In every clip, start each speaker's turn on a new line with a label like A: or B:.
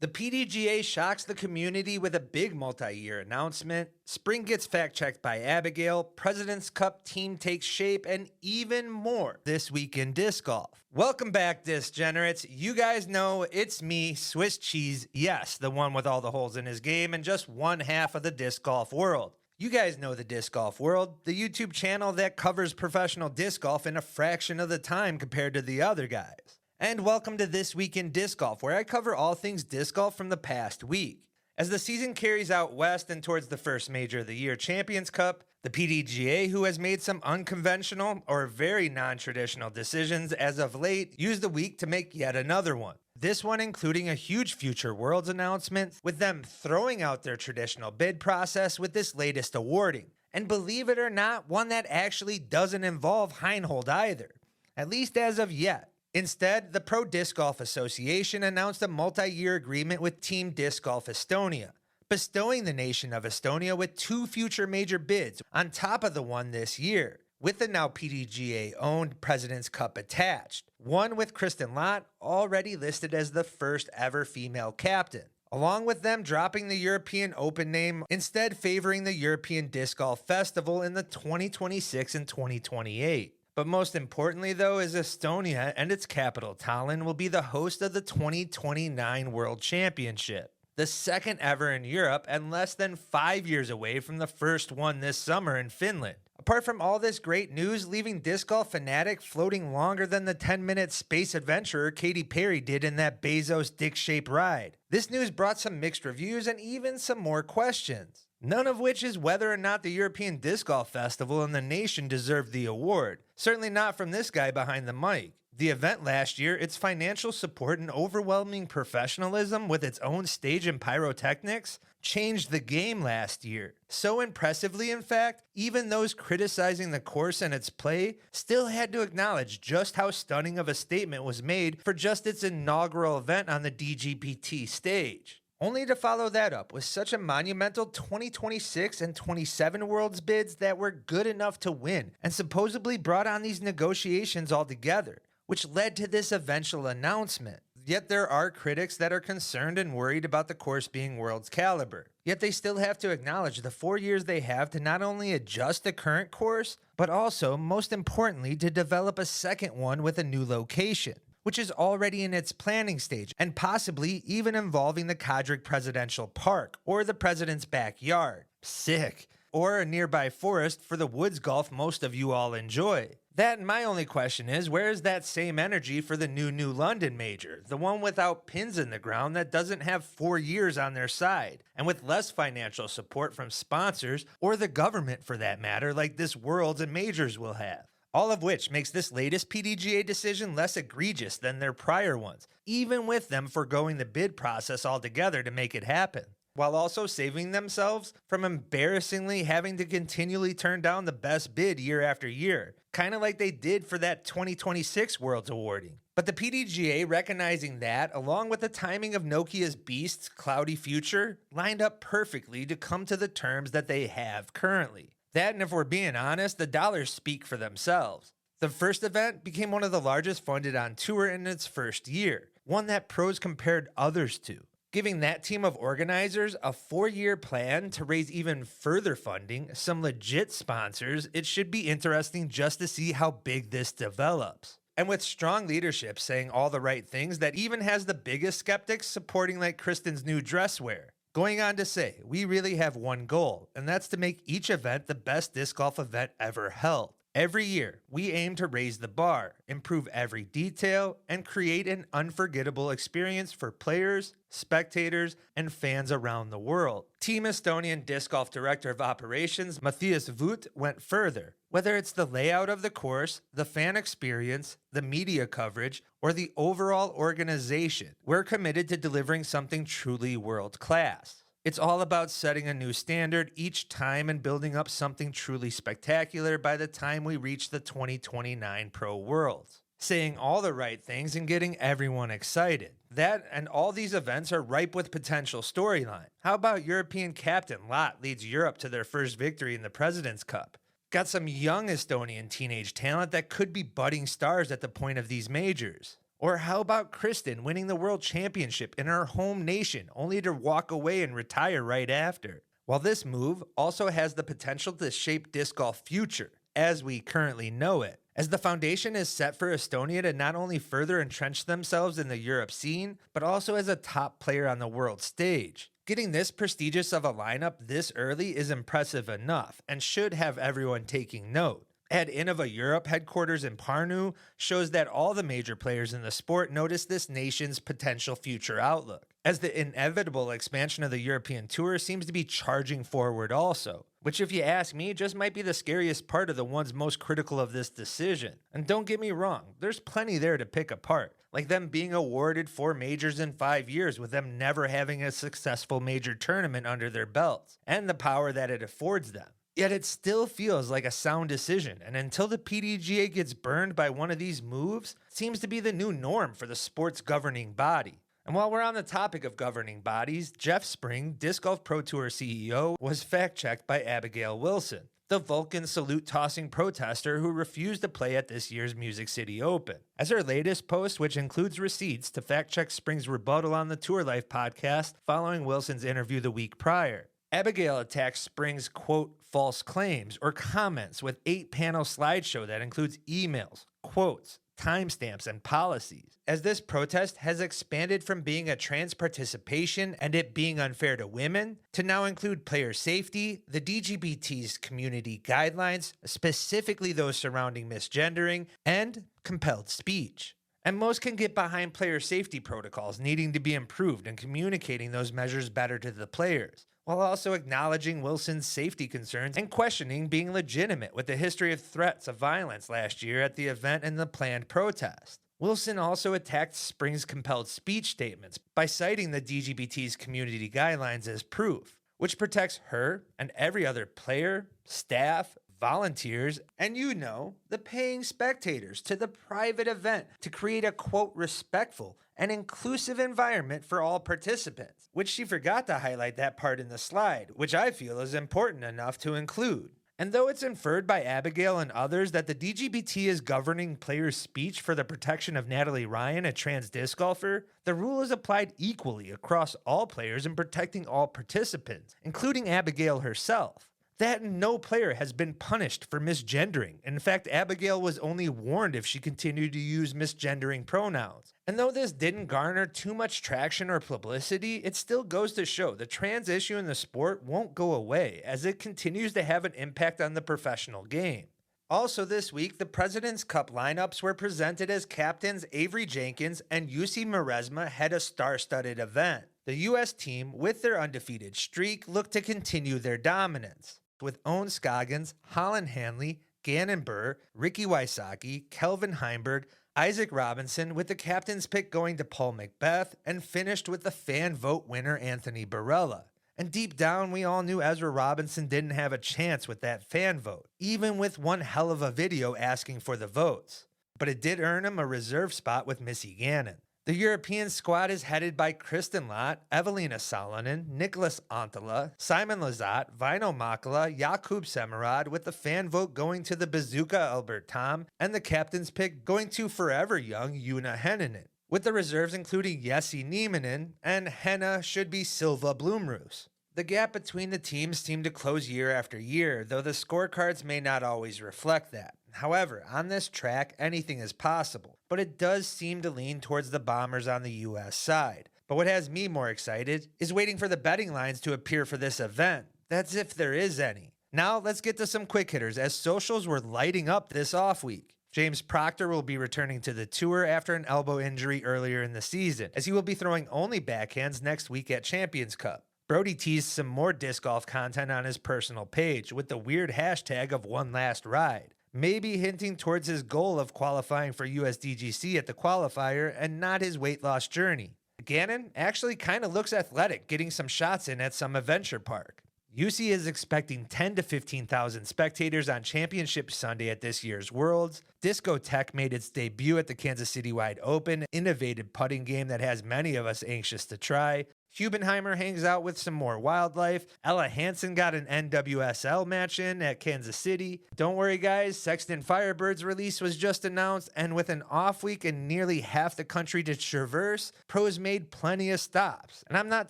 A: The PDGA shocks the community with a big multi-year announcement. Spring gets fact-checked by Abigail. President's Cup team takes shape, and even more this week in disc golf. Welcome back, disc generates. You guys know it's me, Swiss Cheese. Yes, the one with all the holes in his game and just one half of the disc golf world. You guys know the Disc Golf World, the YouTube channel that covers professional disc golf in a fraction of the time compared to the other guys. And welcome to This Week in Disc Golf, where I cover all things disc golf from the past week. As the season carries out west and towards the first major of the year, Champions Cup, the PDGA, who has made some unconventional or very non-traditional decisions as of late, used the week to make yet another one. This one including a huge Future Worlds announcement, with them throwing out their traditional bid process with this latest awarding. And believe it or not, one that actually doesn't involve Heinhold either, at least as of yet. Instead, the Pro Disc Golf Association announced a multi-year agreement with Team Disc Golf Estonia, bestowing the nation of Estonia with two future major bids on top of the one this year, with the now PDGA-owned President's Cup attached, one with Kristen Lott already listed as the first ever female captain, along with them dropping the European Open name, instead favoring the European Disc Golf Festival in the 2026 and 2028. But most importantly, though, is Estonia and its capital, Tallinn, will be the host of the 2029 World Championship, the second ever in Europe and less than 5 years away from the first one this summer in Finland. Apart from all this great news, leaving disc golf fanatic floating longer than the 10-minute space adventurer Katy Perry did in that Bezos dick-shaped ride. This news brought some mixed reviews and even some more questions. None of which is whether or not the European Disc Golf Festival and the nation deserved the award. Certainly not from this guy behind the mic. The event last year, its financial support and overwhelming professionalism with its own stage and pyrotechnics, changed the game last year. So impressively, in fact, even those criticizing the course and its play still had to acknowledge just how stunning of a statement was made for just its inaugural event on the DGPT stage. Only to follow that up with such a monumental 2026 and 27 Worlds bids that were good enough to win and supposedly brought on these negotiations altogether, which led to this eventual announcement. Yet there are critics that are concerned and worried about the course being Worlds caliber. Yet they still have to acknowledge the 4 years they have to not only adjust the current course, but also, most importantly, to develop a second one with a new location, which is already in its planning stage, and possibly even involving the Kodrick Presidential Park, or the President's Backyard. Sick. Or a nearby forest for the woods golf most of you all enjoy. That and my only question is, where is that same energy for the new London major? The one without pins in the ground that doesn't have 4 years on their side, and with less financial support from sponsors, or the government for that matter, like this Worlds and majors will have. All of which makes this latest PDGA decision less egregious than their prior ones, even with them foregoing the bid process altogether to make it happen, while also saving themselves from embarrassingly having to continually turn down the best bid year after year, kind of like they did for that 2026 Worlds awarding. But the PDGA, recognizing that, along with the timing of Nokia's Beast's cloudy future, lined up perfectly to come to the terms that they have currently. That, and if we're being honest, the dollars speak for themselves. The first event became one of the largest funded on tour in its first year, one that pros compared others to, giving that team of organizers a 4-year plan to raise even further funding, some legit sponsors. It should be interesting just to see how big this develops. And with strong leadership saying all the right things that even has the biggest skeptics supporting like Kristen's new dress wear. Going on to say, we really have one goal, and that's to make each event the best disc golf event ever held. Every year, we aim to raise the bar, improve every detail, and create an unforgettable experience for players, spectators, and fans around the world. Team Estonian Disc Golf Director of Operations Matthias Voot went further. Whether it's the layout of the course, the fan experience, the media coverage, or the overall organization, we're committed to delivering something truly world-class. It's all about setting a new standard each time and building up something truly spectacular by the time we reach the 2029 Pro Worlds. Saying all the right things and getting everyone excited. That and all these events are ripe with potential storyline. How about European captain Lott leads Europe to their first victory in the President's Cup? Got some young Estonian teenage talent that could be budding stars at the point of these majors. Or how about Kristen winning the world championship in her home nation only to walk away and retire right after? While this move also has the potential to shape disc golf future as we currently know it, as the foundation is set for Estonia to not only further entrench themselves in the Europe scene, but also as a top player on the world stage. Getting this prestigious of a lineup this early is impressive enough and should have everyone taking note. At Innova Europe headquarters in Pärnu shows that all the major players in the sport notice this nation's potential future outlook, as the inevitable expansion of the European Tour seems to be charging forward also, which if you ask me just might be the scariest part of the ones most critical of this decision. And don't get me wrong, there's plenty there to pick apart, like them being awarded 4 majors in 5 years with them never having a successful major tournament under their belts, and the power that it affords them. Yet it still feels like a sound decision, and until the PDGA gets burned by one of these moves, it seems to be the new norm for the sport's governing body. And while we're on the topic of governing bodies, Jeff Spring, Disc Golf Pro Tour CEO, was fact-checked by Abigail Wilson, the Vulcan salute-tossing protester who refused to play at this year's Music City Open. As her latest post, which includes receipts to fact-check Spring's rebuttal on the Tour Life podcast following Wilson's interview the week prior, Abigail attacks Spring's, quote, false claims or comments with 8-panel slideshow that includes emails, quotes, timestamps, and policies, as this protest has expanded from being a trans participation and it being unfair to women to now include player safety, the DGPT's community guidelines, specifically those surrounding misgendering, and compelled speech. And most can get behind player safety protocols needing to be improved and communicating those measures better to the players, while also acknowledging Wilson's safety concerns and questioning being legitimate with the history of threats of violence last year at the event and the planned protest. Wilson also attacked Spring's compelled speech statements by citing the DGPT's community guidelines as proof, which protects her and every other player, staff, volunteers, and the paying spectators to the private event to create a, quote, respectful and inclusive environment for all participants, which she forgot to highlight that part in the slide, which I feel is important enough to include. And though it's inferred by Abigail and others that the DGPT is governing players' speech for the protection of Natalie Ryan, a trans disc golfer, the rule is applied equally across all players in protecting all participants, including Abigail herself. That no player has been punished for misgendering. In fact, Abigail was only warned if she continued to use misgendering pronouns. And though this didn't garner too much traction or publicity, it still goes to show the trans issue in the sport won't go away as it continues to have an impact on the professional game. Also this week, the President's Cup lineups were presented as captains Avery Jenkins and Jussi Mieresma had a star-studded event. The U.S. team, with their undefeated streak, looked to continue their dominance, with Owen Scoggins, Holland Hanley, Gannon Burr, Ricky Wysocki, Kelvin Heimberg, Isaac Robinson, with the captain's pick going to Paul Macbeth, and finished with the fan vote winner Anthony Barella. And deep down, we all knew Ezra Robinson didn't have a chance with that fan vote, even with one hell of a video asking for the votes. But it did earn him a reserve spot with Missy Gannon. The European squad is headed by Kristen Lott, Evelina Salonen, Nicholas Antala, Simon Lazat, Vino Makala, Jakub Semerad, with the fan vote going to the Bazooka Albert Tom, and the captain's pick going to forever young Juna Heinonen, with the reserves including Jesse Niemanen and Henna should be Silva Blumroos. The gap between the teams seemed to close year after year, though the scorecards may not always reflect that. However, on this track, anything is possible, but it does seem to lean towards the Bombers on the U.S. side. But what has me more excited is waiting for the betting lines to appear for this event. That's if there is any. Now let's get to some quick hitters, as socials were lighting up this off week. James Proctor will be returning to the tour after an elbow injury earlier in the season, as he will be throwing only backhands next week at Champions Cup. Brody teased some more disc golf content on his personal page with the weird hashtag of one last ride, maybe hinting towards his goal of qualifying for USDGC at the qualifier and not his weight loss journey. Gannon actually kind of looks athletic, getting some shots in at some adventure park. UC is expecting 10 to 15,000 spectators on Championship Sunday at this year's Worlds. Disco Tech made its debut at the Kansas City Wide Open, innovative putting game that has many of us anxious to try. Hubenheimer hangs out with some more wildlife. Ella Hansen got an NWSL match in at Kansas City. Don't worry, guys, Sexton Firebird's release was just announced, and with an off week and nearly half the country to traverse, pros made plenty of stops. And I'm not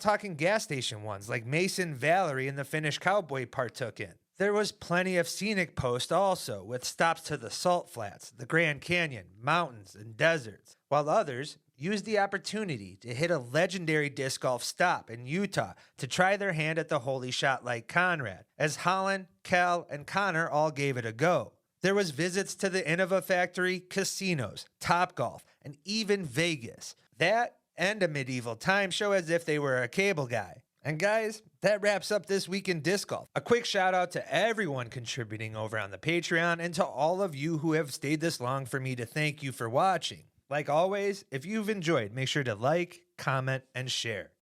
A: talking gas station ones like Mason Valerie and the Finnish Cowboy partook in. There was plenty of scenic posts also, with stops to the Salt Flats, the Grand Canyon, mountains, and deserts, while others used the opportunity to hit a legendary disc golf stop in Utah to try their hand at the Holy Shot like Conrad, as Holland, Cal, and Connor all gave it a go. There was visits to the Innova Factory, casinos, Topgolf, and even Vegas. That and a medieval time show as if they were a cable guy. And guys, that wraps up this week in disc golf. A quick shout out to everyone contributing over on the Patreon and to all of you who have stayed this long for me to thank you for watching. Like always, if you've enjoyed, make sure to like, comment, and share.